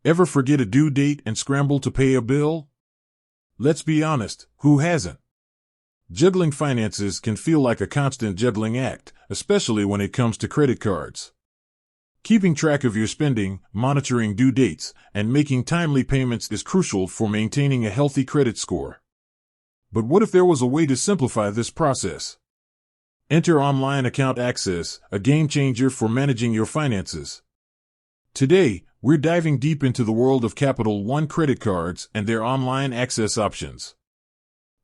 Ever forget a due date and scramble to pay a bill? Let's be honest, who hasn't? Juggling finances can feel like a constant juggling act, especially when it comes to credit cards. Keeping track of your spending, monitoring due dates, and making timely payments is crucial for maintaining a healthy credit score. But what if there was a way to simplify this process? Enter online account access, a game changer for managing your finances. Today, we're diving deep into the world of Capital One credit cards and their online access options.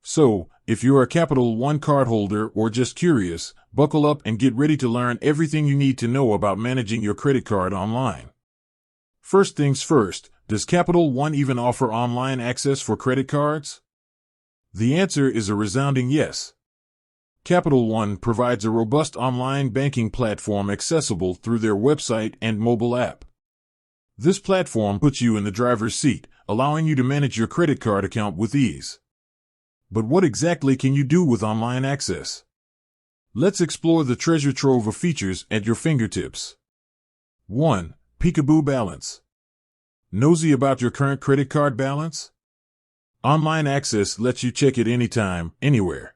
So, if you're a Capital One cardholder or just curious, buckle up and get ready to learn everything you need to know about managing your credit card online. First things first, does Capital One even offer online access for credit cards? The answer is a resounding yes. Capital One provides a robust online banking platform accessible through their website and mobile app. This platform puts you in the driver's seat, allowing you to manage your credit card account with ease. But what exactly can you do with online access? Let's explore the treasure trove of features at your fingertips. 1. Peekaboo Balance. Nosy about your current credit card balance? Online access lets you check it anytime, anywhere.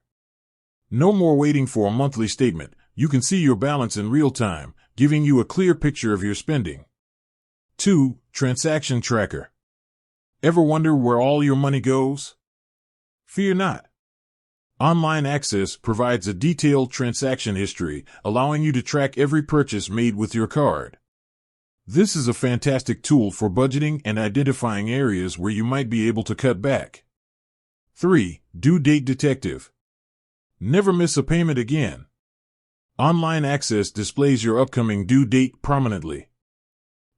No more waiting for a monthly statement. You can see your balance in real time, giving you a clear picture of your spending. 2. Transaction Tracker. Ever wonder where all your money goes? Fear not. Online access provides a detailed transaction history, allowing you to track every purchase made with your card. This is a fantastic tool for budgeting and identifying areas where you might be able to cut back. 3. Due Date Detective. Never miss a payment again. Online access displays your upcoming due date prominently.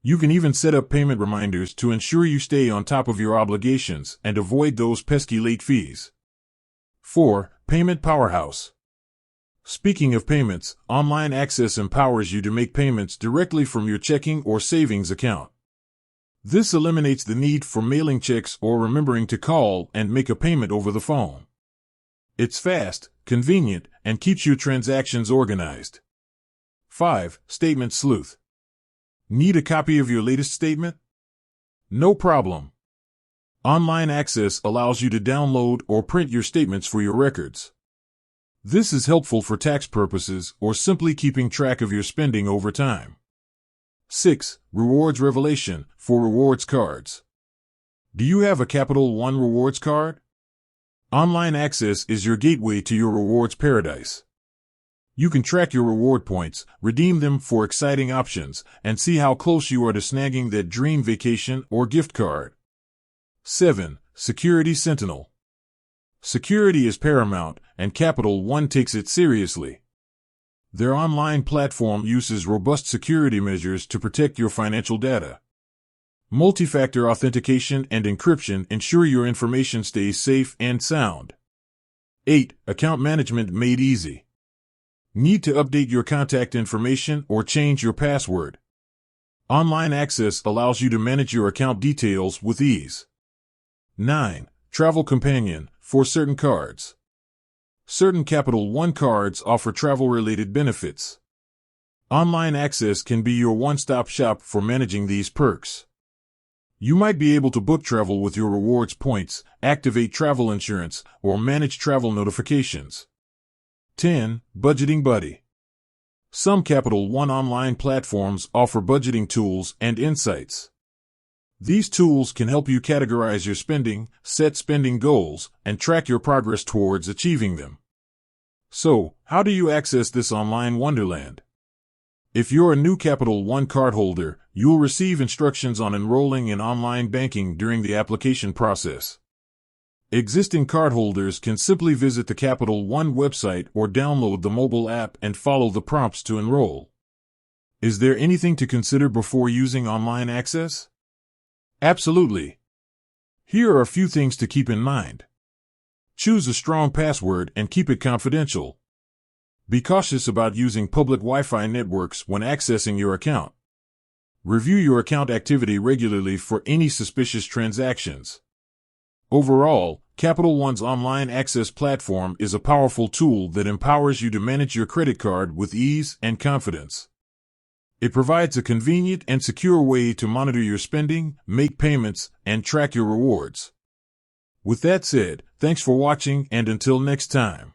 You can even set up payment reminders to ensure you stay on top of your obligations and avoid those pesky late fees. 4. Payment Powerhouse. Speaking of payments, online access empowers you to make payments directly from your checking or savings account. This eliminates the need for mailing checks or remembering to call and make a payment over the phone. It's fast, convenient, and keeps your transactions organized. 5. Statement Sleuth. Need a copy of your latest statement? No problem. Online access allows you to download or print your statements for your records. This is helpful for tax purposes or simply keeping track of your spending over time. 6. Rewards Revelation for rewards cards. Do you have a Capital One rewards card? Online access is your gateway to your rewards paradise. You can track your reward points, redeem them for exciting options, and see how close you are to snagging that dream vacation or gift card. 7. Security Sentinel. Security is paramount, and Capital One takes it seriously. Their online platform uses robust security measures to protect your financial data. Multi-factor authentication and encryption ensure your information stays safe and sound. 8. Account Management Made Easy. Need to update your contact information or change your password? Online access allows you to manage your account details with ease. 9. Travel Companion for certain cards. Certain Capital One cards offer travel-related benefits. Online access can be your one-stop shop for managing these perks. You might be able to book travel with your rewards points, activate travel insurance, or manage travel notifications. 10. Budgeting Buddy. Some Capital One online platforms offer budgeting tools and insights. These tools can help you categorize your spending, set spending goals, and track your progress towards achieving them. So, how do you access this online wonderland? If you're a new Capital One cardholder, you'll receive instructions on enrolling in online banking during the application process. Existing cardholders can simply visit the Capital One website or download the mobile app and follow the prompts to enroll. Is there anything to consider before using online access? Absolutely. Here are a few things to keep in mind. Choose a strong password and keep it confidential. Be cautious about using public Wi-Fi networks when accessing your account. Review your account activity regularly for any suspicious transactions. Overall, Capital One's online access platform is a powerful tool that empowers you to manage your credit card with ease and confidence. It provides a convenient and secure way to monitor your spending, make payments, and track your rewards. With that said, thanks for watching, and until next time.